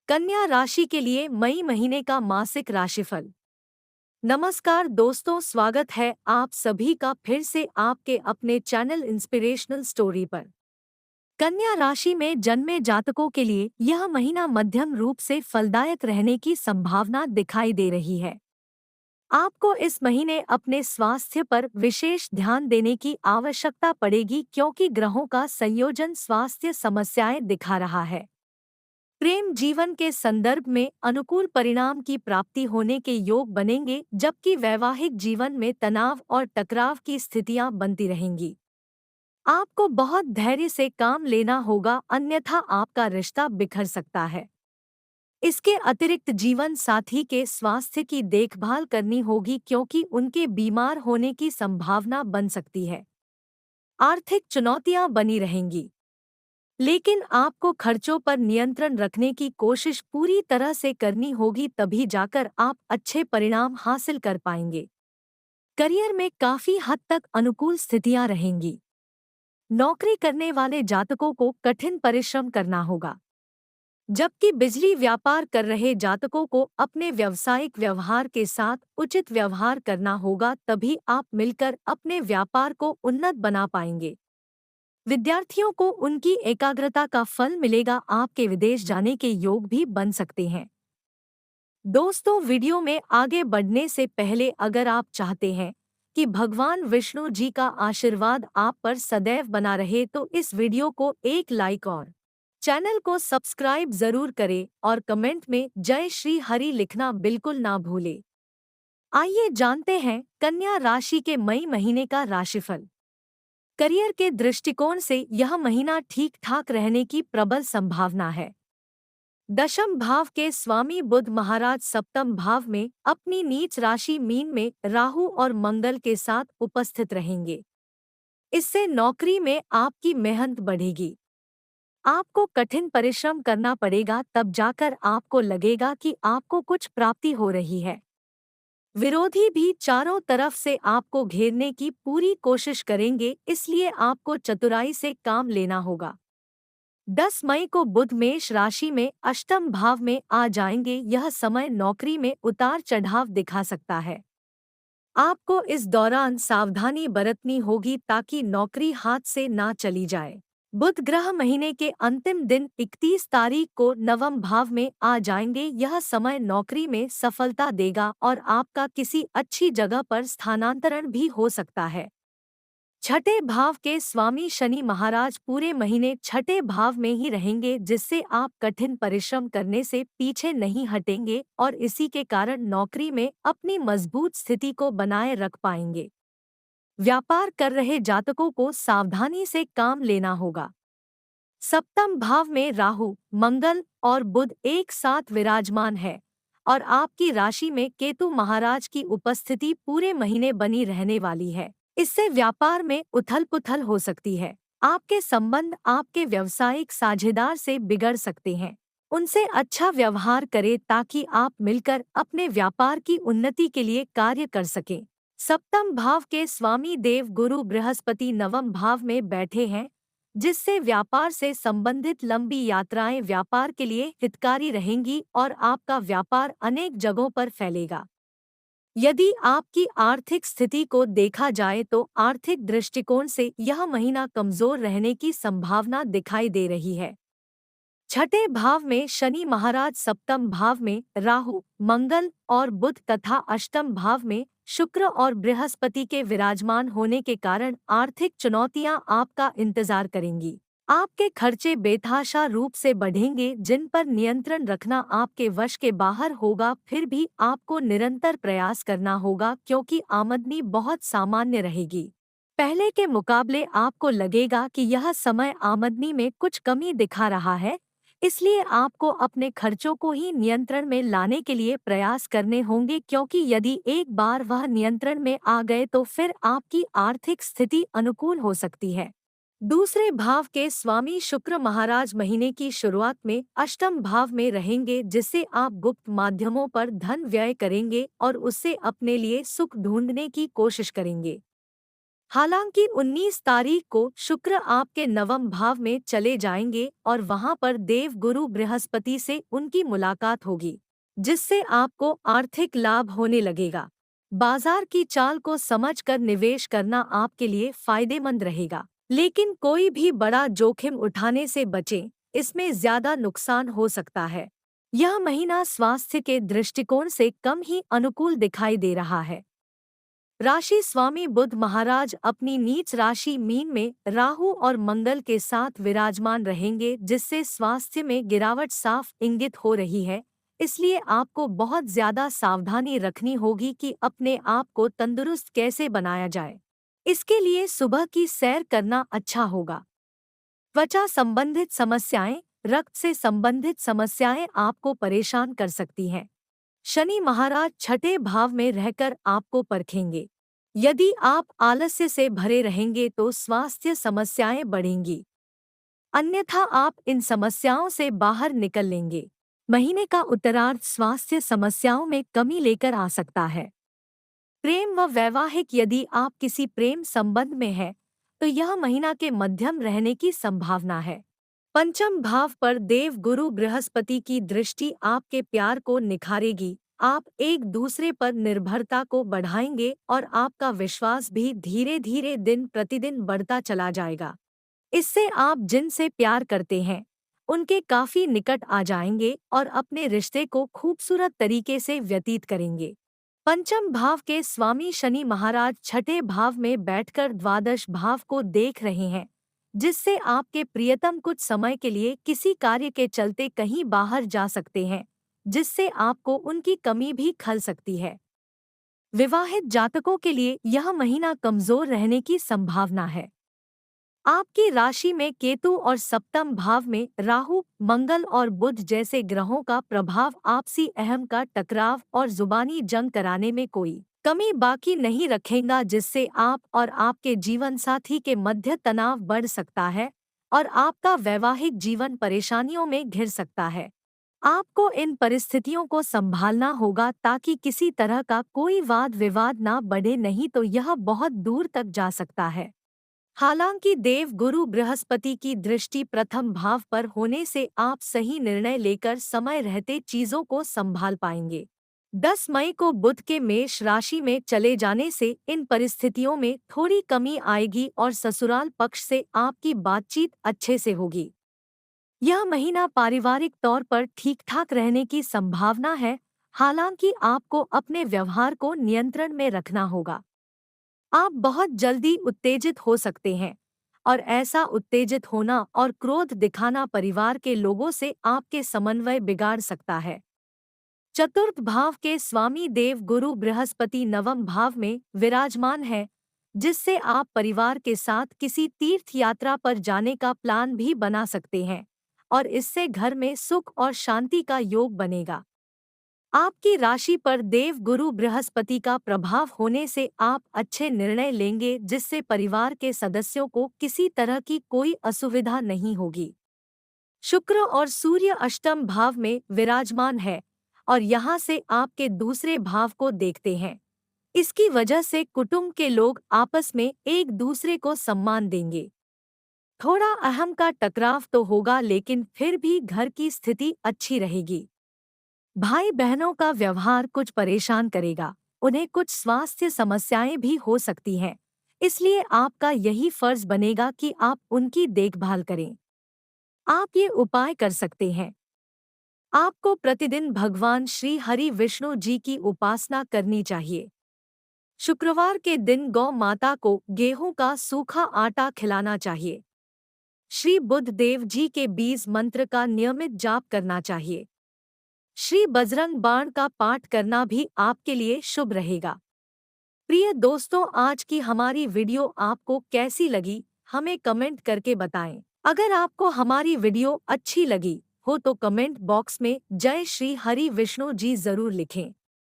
कन्या राशि के लिए मई महीने का मासिक राशिफल। नमस्कार दोस्तों, स्वागत है आप सभी का फिर से आपके अपने चैनल इंस्पिरेशनल स्टोरी पर। कन्या राशि में जन्मे जातकों के लिए यह महीना मध्यम रूप से फलदायक रहने की संभावना दिखाई दे रही है। आपको इस महीने अपने स्वास्थ्य पर विशेष ध्यान देने की आवश्यकता पड़ेगी क्योंकि ग्रहों का संयोजन स्वास्थ्य समस्याएं दिखा रहा है। प्रेम जीवन के संदर्भ में अनुकूल परिणाम की प्राप्ति होने के योग बनेंगे, जबकि वैवाहिक जीवन में तनाव और टकराव की स्थितियां बनती रहेंगी। आपको बहुत धैर्य से काम लेना होगा, अन्यथा आपका रिश्ता बिखर सकता है। इसके अतिरिक्त जीवन साथी के स्वास्थ्य की देखभाल करनी होगी क्योंकि उनके बीमार होने की संभावना बन सकती है। आर्थिक चुनौतियां बनी रहेंगी, लेकिन आपको खर्चों पर नियंत्रण रखने की कोशिश पूरी तरह से करनी होगी, तभी जाकर आप अच्छे परिणाम हासिल कर पाएंगे। करियर में काफी हद तक अनुकूल स्थितियां रहेंगी। नौकरी करने वाले जातकों को कठिन परिश्रम करना होगा, जबकि बिजली व्यापार कर रहे जातकों को अपने व्यावसायिक व्यवहार के साथ उचित व्यवहार करना होगा, तभी आप मिलकर अपने व्यापार को उन्नत बना पाएंगे। विद्यार्थियों को उनकी एकाग्रता का फल मिलेगा, आपके विदेश जाने के योग भी बन सकते हैं। दोस्तों, वीडियो में आगे बढ़ने से पहले अगर आप चाहते हैं कि भगवान विष्णु जी का आशीर्वाद आप पर सदैव बना रहे तो इस वीडियो को एक लाइक और चैनल को सब्सक्राइब जरूर करें और कमेंट में जय श्री हरि लिखना बिल्कुल ना भूलें। आइए जानते हैं कन्या राशि के मई महीने का राशिफल। करियर के दृष्टिकोण से यह महीना ठीक ठाक रहने की प्रबल संभावना है। दशम भाव के स्वामी बुध महाराज सप्तम भाव में अपनी नीच राशि मीन में राहु और मंगल के साथ उपस्थित रहेंगे। इससे नौकरी में आपकी मेहनत बढ़ेगी। आपको कठिन परिश्रम करना पड़ेगा, तब जाकर आपको लगेगा कि आपको कुछ प्राप्ति हो रही है। विरोधी भी चारों तरफ से आपको घेरने की पूरी कोशिश करेंगे, इसलिए आपको चतुराई से काम लेना होगा। 10 मई को बुध मेष राशि में अष्टम भाव में आ जाएंगे। यह समय नौकरी में उतार चढ़ाव दिखा सकता है। आपको इस दौरान सावधानी बरतनी होगी ताकि नौकरी हाथ से ना चली जाए। बुध ग्रह महीने के अंतिम दिन 31 तारीख को नवम भाव में आ जाएंगे। यह समय नौकरी में सफलता देगा और आपका किसी अच्छी जगह पर स्थानांतरण भी हो सकता है। छठे भाव के स्वामी शनि महाराज पूरे महीने छठे भाव में ही रहेंगे, जिससे आप कठिन परिश्रम करने से पीछे नहीं हटेंगे और इसी के कारण नौकरी में अपनी मजबूत स्थिति को बनाए रख पाएंगे। व्यापार कर रहे जातकों को सावधानी से काम लेना होगा। सप्तम भाव में राहु, मंगल और बुध एक साथ विराजमान है और आपकी राशि में केतु महाराज की उपस्थिति पूरे महीने बनी रहने वाली है। इससे व्यापार में उथल-पुथल हो सकती है। आपके संबंध आपके व्यावसायिक साझेदार से बिगड़ सकते हैं। उनसे अच्छा व्यवहार करें ताकि आप मिलकर अपने व्यापार की उन्नति के लिए कार्य कर सकें। सप्तम भाव के स्वामी देव गुरु बृहस्पति नवम भाव में बैठे हैं, जिससे व्यापार से संबंधित लंबी यात्राएं व्यापार के लिए हितकारी रहेंगी और आपका व्यापार अनेक जगहों पर फैलेगा। यदि आपकी आर्थिक स्थिति को देखा जाए तो आर्थिक दृष्टिकोण से यह महीना कमजोर रहने की संभावना दिखाई दे रही है। छठे भाव में शनि महाराज, सप्तम भाव में राहु, मंगल और बुध तथा अष्टम भाव में शुक्र और बृहस्पति के विराजमान होने के कारण आर्थिक चुनौतियां आपका इंतजार करेंगी। आपके खर्चे बेतहाशा रूप से बढ़ेंगे, जिन पर नियंत्रण रखना आपके वश के बाहर होगा। फिर भी आपको निरंतर प्रयास करना होगा क्योंकि आमदनी बहुत सामान्य रहेगी। पहले के मुकाबले आपको लगेगा कि यह समय आमदनी में कुछ कमी दिखा रहा है, इसलिए आपको अपने खर्चों को ही नियंत्रण में लाने के लिए प्रयास करने होंगे, क्योंकि यदि एक बार वह नियंत्रण में आ गए तो फिर आपकी आर्थिक स्थिति अनुकूल हो सकती है। दूसरे भाव के स्वामी शुक्र महाराज महीने की शुरुआत में अष्टम भाव में रहेंगे, जिससे आप गुप्त माध्यमों पर धन व्यय करेंगे और उससे अपने लिए सुख ढूंढने की कोशिश करेंगे। हालांकि 19 तारीख को शुक्र आपके नवम भाव में चले जाएंगे और वहां पर देव गुरु बृहस्पति से उनकी मुलाकात होगी, जिससे आपको आर्थिक लाभ होने लगेगा। बाजार की चाल को समझकर निवेश करना आपके लिए फायदेमंद रहेगा, लेकिन कोई भी बड़ा जोखिम उठाने से बचें, इसमें ज्यादा नुकसान हो सकता है। यह महीना स्वास्थ्य के दृष्टिकोण से कम ही अनुकूल दिखाई दे रहा है। राशि स्वामी बुध महाराज अपनी नीच राशि मीन में राहु और मंगल के साथ विराजमान रहेंगे, जिससे स्वास्थ्य में गिरावट साफ इंगित हो रही है। इसलिए आपको बहुत ज्यादा सावधानी रखनी होगी कि अपने आप को तंदुरुस्त कैसे बनाया जाए। इसके लिए सुबह की सैर करना अच्छा होगा। त्वचा संबंधित समस्याएं, रक्त से संबंधित समस्याएं आपको परेशान कर सकती हैं। शनि महाराज छठे भाव में रहकर आपको परखेंगे। यदि आप आलस्य से भरे रहेंगे तो स्वास्थ्य समस्याएं बढ़ेंगी, अन्यथा आप इन समस्याओं से बाहर निकल लेंगे। महीने का उत्तरार्ध स्वास्थ्य समस्याओं में कमी लेकर आ सकता है। प्रेम व वैवाहिक, यदि आप किसी प्रेम संबंध में हैं, तो यह महीना के मध्यम रहने की संभावना है। पंचम भाव पर देव गुरु बृहस्पति की दृष्टि आपके प्यार को निखारेगी। आप एक दूसरे पर निर्भरता को बढ़ाएंगे और आपका विश्वास भी धीरे धीरे दिन प्रतिदिन बढ़ता चला जाएगा। इससे आप जिनसे प्यार करते हैं उनके काफी निकट आ जाएंगे और अपने रिश्ते को खूबसूरत तरीके से व्यतीत करेंगे। पंचम भाव के स्वामी शनि महाराज छठे भाव में बैठकर द्वादश भाव को देख रहे हैं, जिससे आपके प्रियतम कुछ समय के लिए किसी कार्य के चलते कहीं बाहर जा सकते हैं, जिससे आपको उनकी कमी भी खल सकती है। विवाहित जातकों के लिए यह महीना कमजोर रहने की संभावना है। आपकी राशि में केतु और सप्तम भाव में राहु, मंगल और बुध जैसे ग्रहों का प्रभाव आपसी अहम का टकराव और जुबानी जंग कराने में कोई कमी बाकी नहीं रखेगा, जिससे आप और आपके जीवन साथी के मध्य तनाव बढ़ सकता है और आपका वैवाहिक जीवन परेशानियों में घिर सकता है। आपको इन परिस्थितियों को संभालना होगा ताकि किसी तरह का कोई वाद विवाद ना बढ़े, नहीं तो यह बहुत दूर तक जा सकता है। हालांकि देव गुरु बृहस्पति की दृष्टि प्रथम भाव पर होने से आप सही निर्णय लेकर समय रहते चीजों को संभाल पाएंगे। 10 मई को बुध के मेष राशि में चले जाने से इन परिस्थितियों में थोड़ी कमी आएगी और ससुराल पक्ष से आपकी बातचीत अच्छे से होगी। यह महीना पारिवारिक तौर पर ठीक ठाक रहने की संभावना है। हालांकि आपको अपने व्यवहार को नियंत्रण में रखना होगा। आप बहुत जल्दी उत्तेजित हो सकते हैं और ऐसा उत्तेजित होना और क्रोध दिखाना परिवार के लोगों से आपके समन्वय बिगाड़ सकता है। चतुर्थ भाव के स्वामी देव गुरु बृहस्पति नवम भाव में विराजमान है, जिससे आप परिवार के साथ किसी तीर्थ यात्रा पर जाने का प्लान भी बना सकते हैं और इससे घर में सुख और शांति का योग बनेगा। आपकी राशि पर देव गुरु बृहस्पति का प्रभाव होने से आप अच्छे निर्णय लेंगे, जिससे परिवार के सदस्यों को किसी तरह की कोई असुविधा नहीं होगी। शुक्र और सूर्य अष्टम भाव में विराजमान है और यहाँ से आपके दूसरे भाव को देखते हैं। इसकी वजह से कुटुंब के लोग आपस में एक दूसरे को सम्मान देंगे। थोड़ा अहम का टकराव तो होगा, लेकिन फिर भी घर की स्थिति अच्छी रहेगी। भाई बहनों का व्यवहार कुछ परेशान करेगा, उन्हें कुछ स्वास्थ्य समस्याएं भी हो सकती हैं, इसलिए आपका यही फर्ज बनेगा कि आप उनकी देखभाल करें। आप ये उपाय कर सकते हैं। आपको प्रतिदिन भगवान श्री हरि विष्णु जी की उपासना करनी चाहिए। शुक्रवार के दिन गौ माता को गेहूं का सूखा आटा खिलाना चाहिए। श्री बुध देव जी के बीज मंत्र का नियमित जाप करना चाहिए। श्री बजरंग बाण का पाठ करना भी आपके लिए शुभ रहेगा। प्रिय दोस्तों, आज की हमारी वीडियो आपको कैसी लगी, हमें कमेंट करके बताएं। अगर आपको हमारी वीडियो अच्छी लगी हो तो कमेंट बॉक्स में जय श्री हरि विष्णु जी जरूर लिखें।